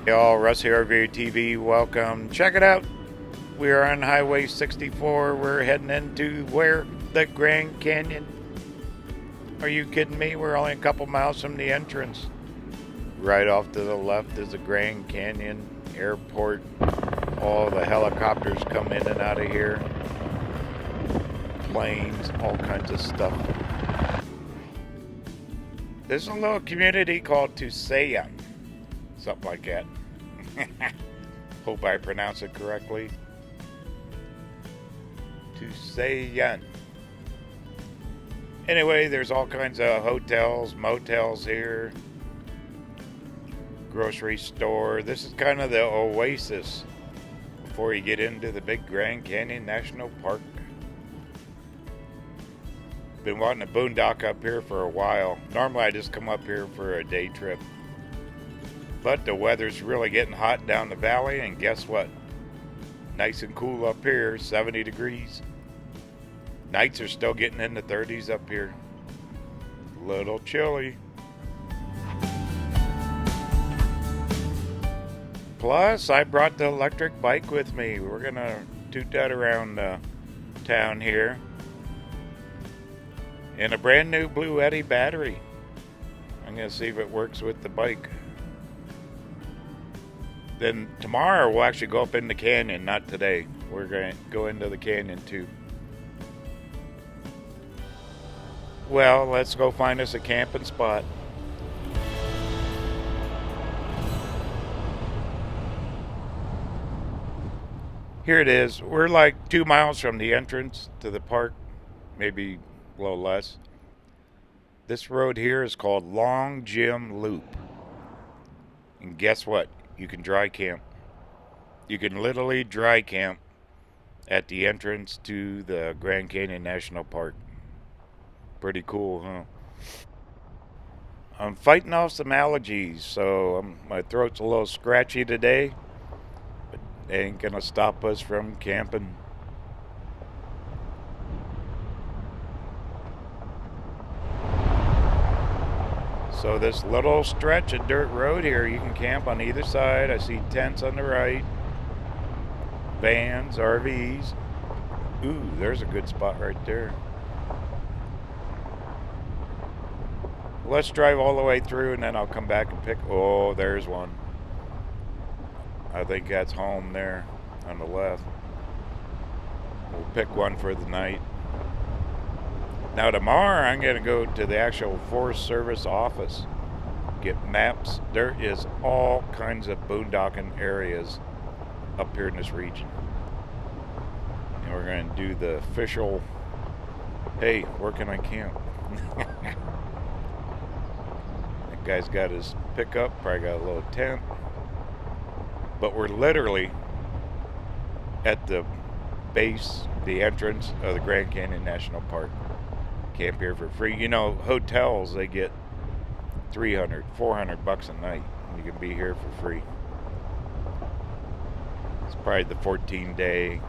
Hey all, Russ here, RVerTV. Welcome. Check it out. We are on Highway 64. We're heading into where? The Grand Canyon. Are you kidding me? We're only a couple miles from the entrance. Right off to the left is the Grand Canyon Airport. All the helicopters come in and out of here. Planes, all kinds of stuff. There's a little community called Tusayan. Something like that. Hope I pronounce it correctly. Tusayan. Anyway, there's all kinds of hotels, motels here. Grocery store. This is kind of the oasis before you get into the big Grand Canyon National Park. Been wanting to boondock up here for a while. Normally I just come up here for a day trip. But the weather's really getting hot down the valley, and guess what? Nice and cool up here, 70 degrees. Nights are still getting in the 30s up here. A little chilly. Plus, I brought the electric bike with me. We're gonna toot that around town here. And a brand new Bluetti battery. I'm gonna see if it works with the bike. Then tomorrow we'll actually go up in the canyon, not today. We're going to go into the canyon too. Well, let's go find us a camping spot. Here it is. We're like 2 miles from the entrance to the park, maybe a little less. This road here is called Long Jim Loop. And guess what? You can dry camp. You can literally dry camp at the entrance to the Grand Canyon National Park. Pretty cool, huh? I'm fighting off some allergies, so my throat's a little scratchy today. But they ain't gonna stop us from camping. So this little stretch of dirt road here, you can camp on either side. I see tents on the right, vans, RVs. Ooh, there's a good spot right there. Let's drive all the way through and then I'll come back and pick. Oh, there's one. I think that's home there on the left. We'll pick one for the night. Now tomorrow I'm going to go to the actual Forest Service office, get maps. There is all kinds of boondocking areas up here in this region. And we're going to do the official, hey, where can I camp? That guy's got his pickup, probably got a little tent. But we're literally at the base, the entrance of the Grand Canyon National Park. Camp here for free. You know, hotels, they get $300, $400 a night, and you can be here for free. It's probably the 14-day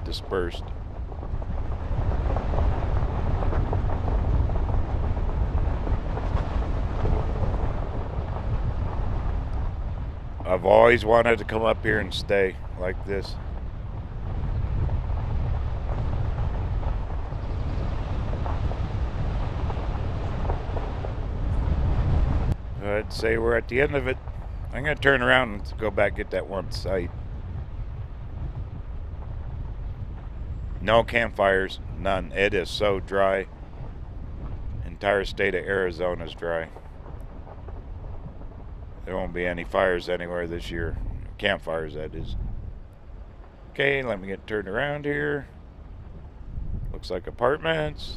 dispersed. I've always wanted to come up here and stay like this. I'd say we're at the end of it. I'm going to turn around and go back and get that one site. No campfires, none. It is so dry. Entire state of Arizona is dry. There won't be any fires anywhere this year. Campfires, that is. Okay, let me get turned around here. Looks like apartments.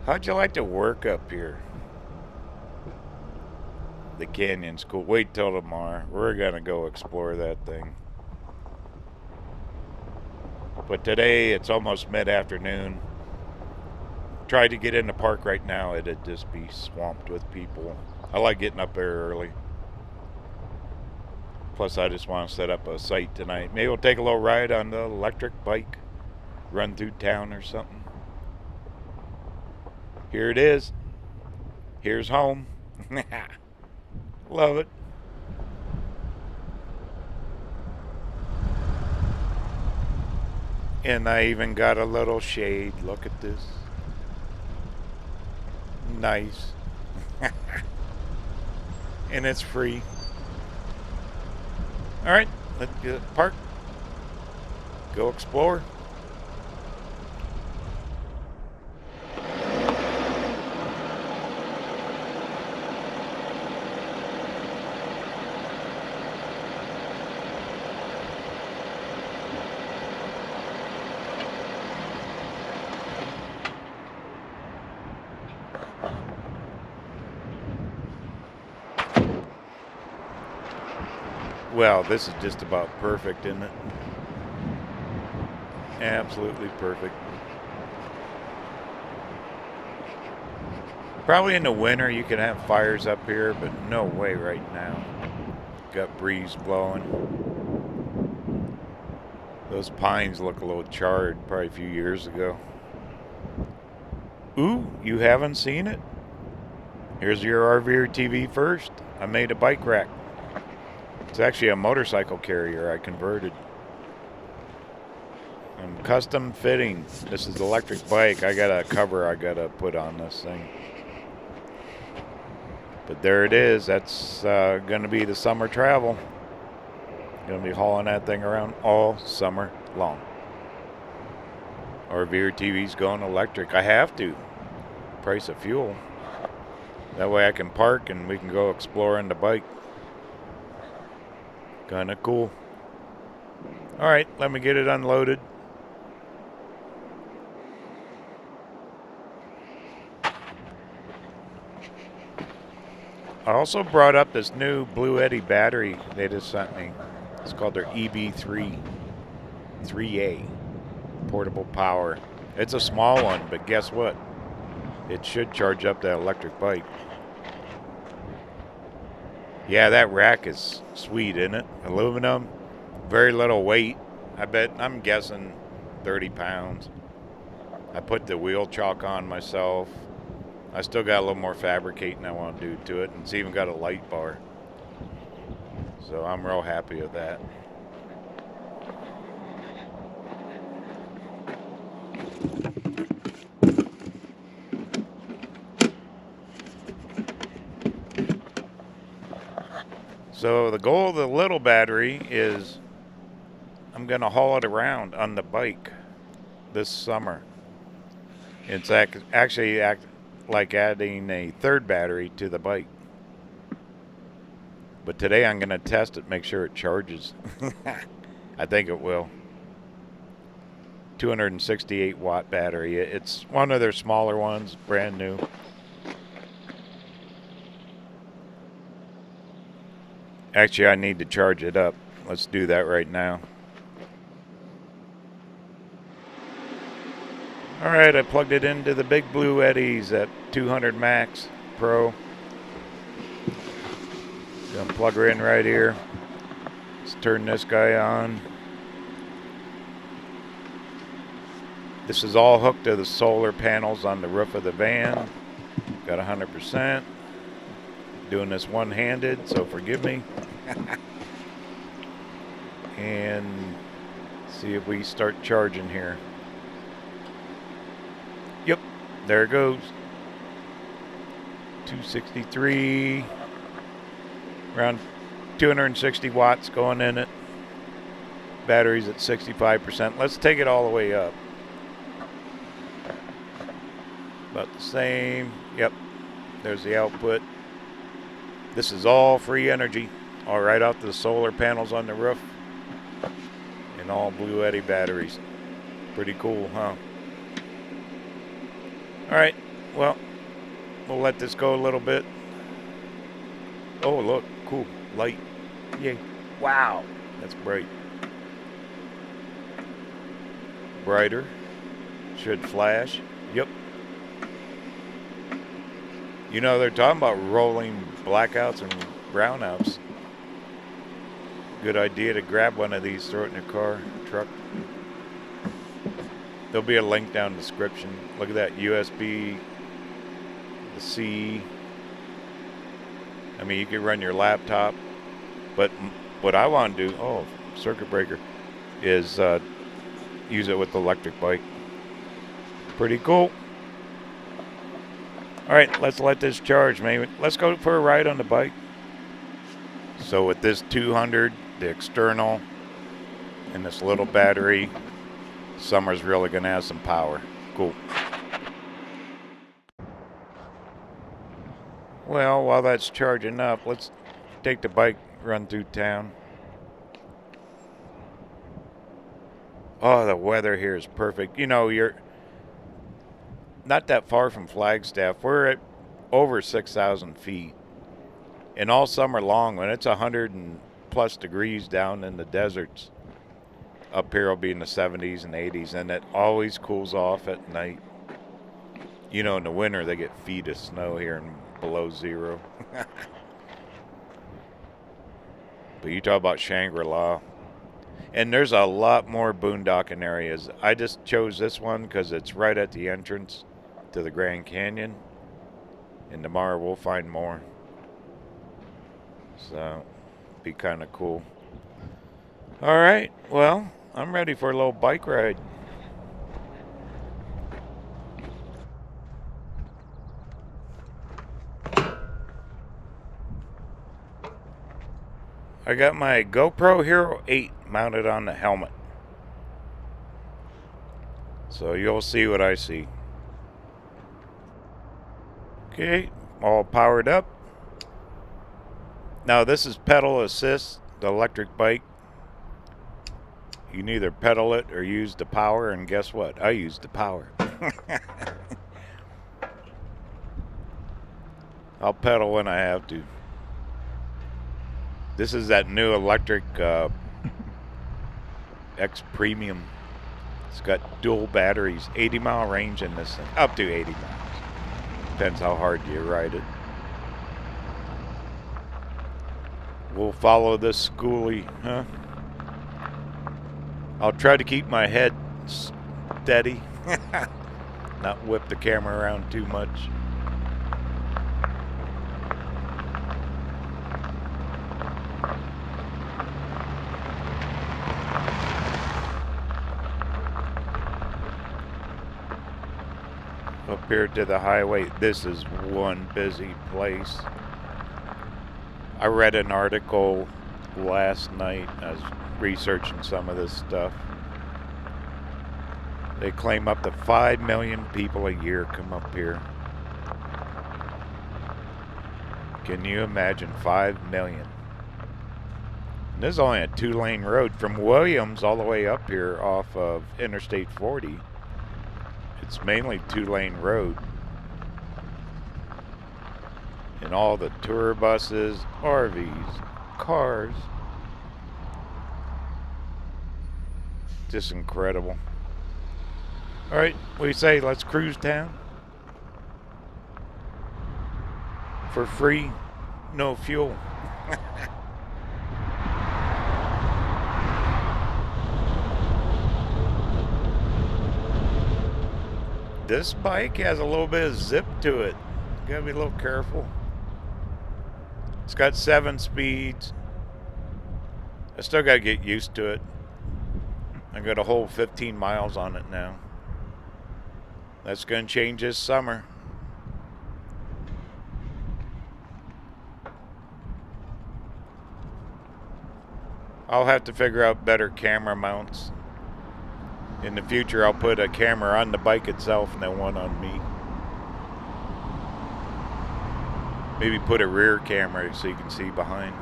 How'd you like to work up here? The canyon's cool. Wait till tomorrow. We're gonna go explore that thing. But today it's almost mid-afternoon. Tried to get in the park right now, it'd just be swamped with people. I like getting up there early. Plus I just want to set up a site tonight. Maybe we'll take a little ride on the electric bike. Run through town or something. Here it is. Here's home. Love it. And I even got a little shade. Look at this. Nice. And it's free. Alright, let's get parked. Go explore. Well, this is just about perfect, isn't it? Absolutely perfect. Probably in the winter you can have fires up here, but no way right now. Got breeze blowing. Those pines look a little charred, probably a few years ago. Ooh, you haven't seen it? Here's your RVerTV first. I made a bike rack. It's actually a motorcycle carrier I converted. And custom fitting. This is the electric bike. I got a cover I gotta put on this thing. But there it is. That's gonna be the summer travel. Gonna be hauling that thing around all summer long. RVerTV's going electric. I have to. Price of fuel. That way I can park and we can go exploring the bike. Kinda cool. Alright, let me get it unloaded. I also brought up this new Bluetti battery they just sent me. It's called their EB3 3A. Portable power. It's a small one, but guess what? It should charge up that electric bike. Yeah, that rack is sweet, isn't it? Aluminum, very little weight. I'm guessing 30 pounds. I put the wheel chalk on myself. I still got a little more fabricating I want to do to it, and it's even got a light bar. So I'm real happy with that. So the goal of the little battery is I'm going to haul it around on the bike this summer. It's actually like adding a third battery to the bike. But today I'm going to test it, make sure it charges. I think it will. 268 watt battery. It's one of their smaller ones, brand new. Actually, I need to charge it up. Let's do that right now. Alright, I plugged it into the big Bluettis at 200 max Pro. Gonna plug her in right here. Let's turn this guy on. This is all hooked to the solar panels on the roof of the van. Got 100%. Doing this one-handed, so forgive me. And see if we start charging here. Yep, there it goes. 263. Around 260 watts going in it. Battery's at 65%. Let's take it all the way up. About the same. Yep, there's the output. This is all free energy, all right off the solar panels on the roof, and all Bluetti batteries. Pretty cool, huh? All right, well, we'll let this go a little bit. Oh, look, cool, light, yay, wow, that's bright. Brighter, should flash, yep. You know, they're talking about rolling blackouts and brownouts. Good idea to grab one of these, throw it in your car, truck. There'll be a link down in the description. Look at that USB Let's see. I mean, you can run your laptop, but what I want to do, oh, circuit breaker, is use it with the electric bike. Pretty cool. All right, let's let this charge, maybe. Let's go for a ride on the bike. So with this 200, the external, and this little battery, summer's really going to have some power. Cool. Well, while that's charging up, let's take the bike, run through town. Oh, the weather here is perfect. You know, you're not that far from Flagstaff. We're at over 6,000 feet. And all summer long, when it's 100 and plus degrees down in the deserts, up here will be in the 70s and 80s, and it always cools off at night. You know, in the winter, they get feet of snow here and below zero. But you talk about Shangri-La. And there's a lot more boondocking areas. I just chose this one because it's right at the entrance to the Grand Canyon. And tomorrow we'll find more. So, be kind of cool. All right, well, I'm ready for a little bike ride. I got my GoPro Hero 8 mounted on the helmet. So you'll see what I see. Okay, all powered up. Now this is pedal assist, the electric bike. You can either pedal it or use the power, and guess what? I use the power. I'll pedal when I have to. This is that new electric XPremium. It's got dual batteries, 80-mile range in this thing, up to 80 miles. Depends how hard you ride it. We'll follow this schoolie, huh? I'll try to keep my head steady, not whip the camera around too much. Up here to the highway, this is one busy place. I read an article last night. I was researching some of this stuff. They claim up to 5 million people a year come up here. Can you imagine 5 million? And this is only a 2-lane road from Williams all the way up here off of Interstate 40. It's mainly 2-lane road. And all the tour buses, RVs, cars. Just incredible. All right, what do you say? Let's cruise town. For free, no fuel. This bike has a little bit of zip to it. You gotta be a little careful. It's got 7 speeds. I still gotta get used to it. I got a whole 15 miles on it now. That's gonna change this summer. I'll have to figure out better camera mounts. In the future, I'll put a camera on the bike itself and then one on me. Maybe put a rear camera so you can see behind.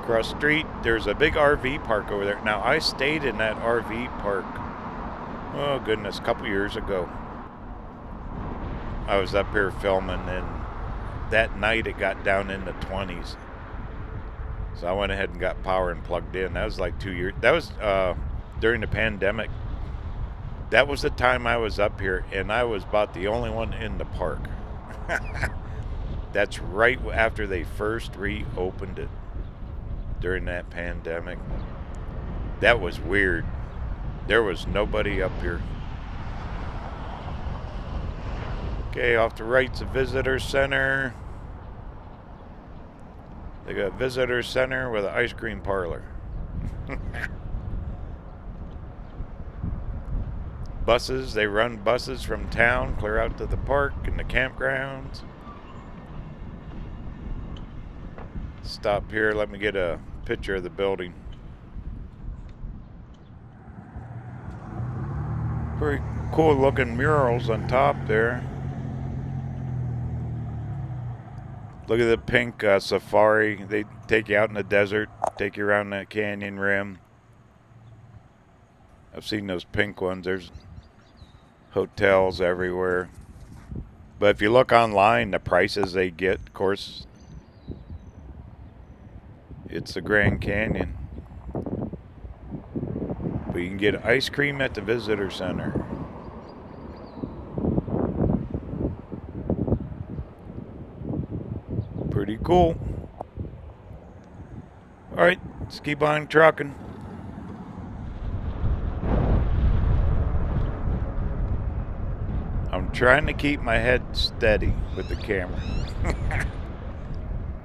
Across the street, there's a big RV park over there. Now, I stayed in that RV park, oh goodness, a couple years ago. I was up here filming, and that night it got down in the 20s. So I went ahead and got power and plugged in. That was like 2 years. That was during the pandemic. That was the time I was up here, and I was about the only one in the park. That's right after they first reopened it during that pandemic. That was weird. There was nobody up here. Okay, off the right's a visitor center. They got a visitor center with an ice cream parlor. Buses, they run buses from town clear out to the park and the campgrounds. Stop here, let me get a picture of the building. Very cool looking murals on top there. Look at the pink safari. They take you out in the desert, take you around that canyon rim. I've seen those pink ones. There's hotels everywhere. But if you look online, the prices they get, of course, it's the Grand Canyon. But you can get ice cream at the visitor center. Pretty cool. Alright, let's keep on trucking. I'm trying to keep my head steady with the camera.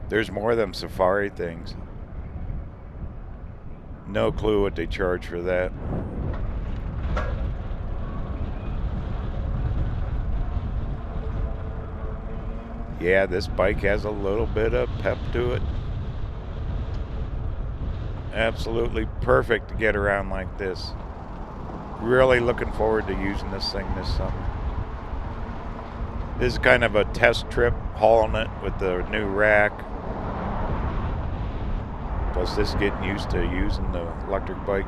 There's more of them safari things. No clue what they charge for that. Yeah, this bike has a little bit of pep to it. Absolutely perfect to get around like this. Really looking forward to using this thing this summer. This is kind of a test trip, hauling it with the new rack. Plus this is getting used to using the electric bike.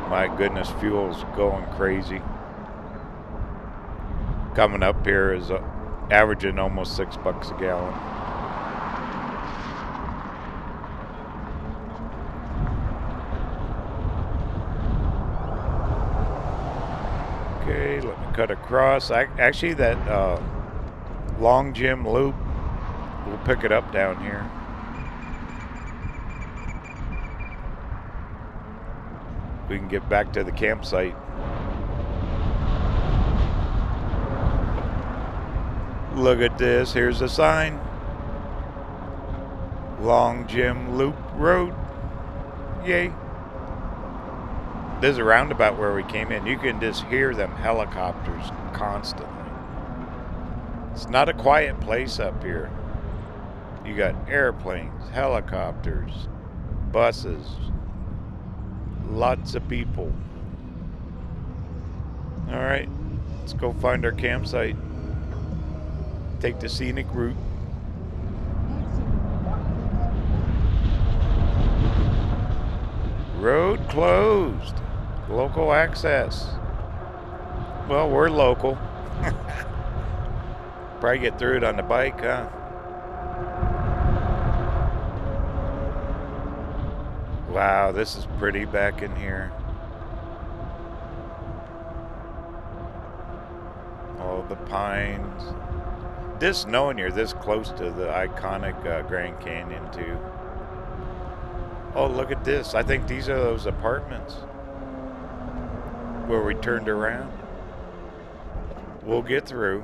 My goodness, fuel's going crazy. Coming up here is averaging almost $6 a gallon. Okay, let me cut across. Actually, that long gym loop, we'll pick it up down here. We can get back to the campsite. Look at this. Here's a sign. Long Gym Loop Road. Yay. There's a roundabout where we came in. You can just hear them helicopters constantly. It's not a quiet place up here. You got airplanes, helicopters, buses, lots of people. All right, let's go find our campsite. Take the scenic route. Road closed. Local access. Well, we're local. Probably get through it on the bike, huh? Wow, this is pretty back in here. All the pines. Just knowing you're this close to the iconic Grand Canyon too. Oh, look at this. I think these are those apartments where we turned around. We'll get through.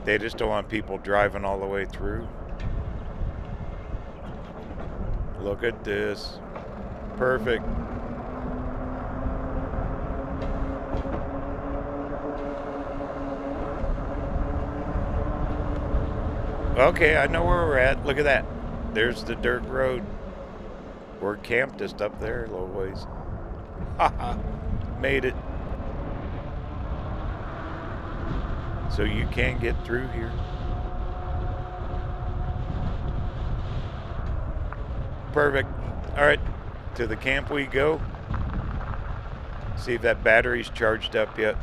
They just don't want people driving all the way through. Look at this. Perfect. Okay, I know where we're at. Look at that. There's the dirt road. We're camped just up there a little ways. Haha. Made it. So you can get through here. Perfect. All right, to the camp we go. See if that battery's charged up yet.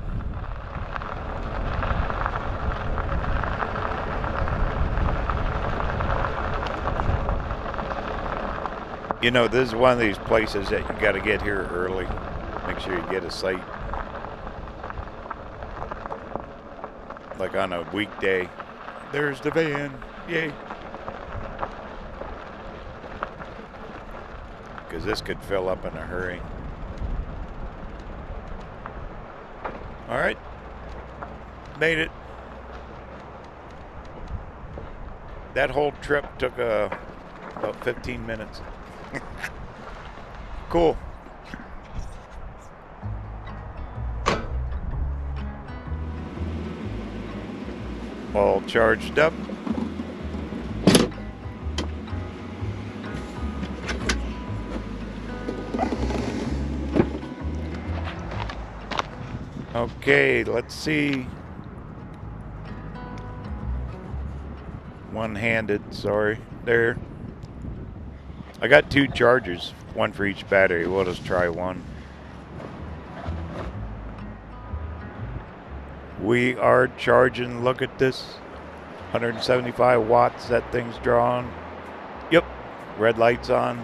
You know, this is one of these places that you got to get here early. Make sure you get a site. Like on a weekday. There's the van. Yay. Because this could fill up in a hurry. All right. Made it. That whole trip took about 15 minutes. Cool. All charged up. Okay, let's see. One-handed, sorry. There. I got 2 chargers, one for each battery. We'll just try one. We are charging, look at this. 175 watts, that thing's drawn. Yep, red light's on.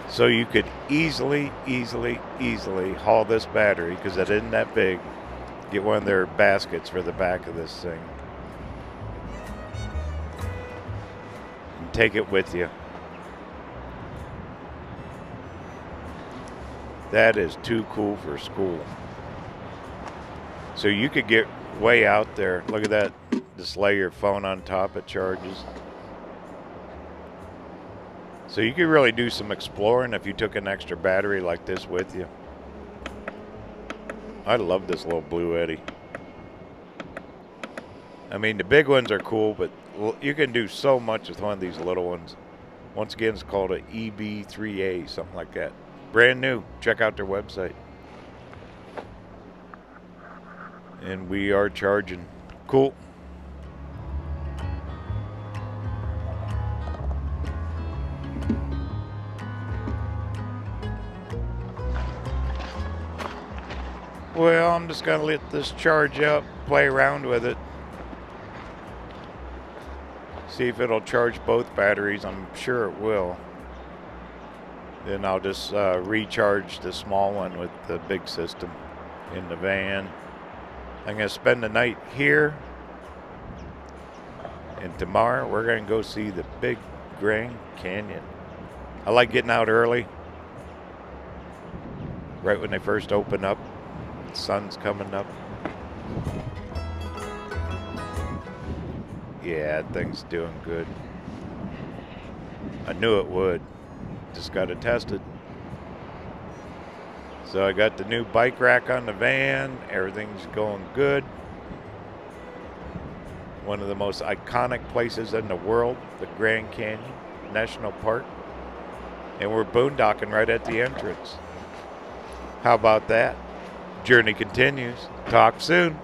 So you could easily haul this battery, because it isn't that big. Get one of their baskets for the back of this thing. And take it with you. That is too cool for school. So you could get way out there. Look at that. Just lay your phone on top, it charges. So you could really do some exploring if you took an extra battery like this with you. I love this little Bluetti. I mean, the big ones are cool, but you can do so much with one of these little ones. Once again, it's called an EB3A, something like that. Brand new. Check out their website. And we are charging. Cool. Well, I'm just going to let this charge up, play around with it. See if it'll charge both batteries. I'm sure it will. Then I'll just recharge the small one with the big system in the van. I'm going to spend the night here. And tomorrow we're going to go see the big Grand Canyon. I like getting out early. Right when they first open up. The sun's coming up. Yeah, that thing's doing good. I knew it would. Just got to test it. So I got the new bike rack on the van. Everything's going good. One of the most iconic places in the world, the Grand Canyon National Park. And we're boondocking right at the entrance. How about that? Journey continues. Talk soon.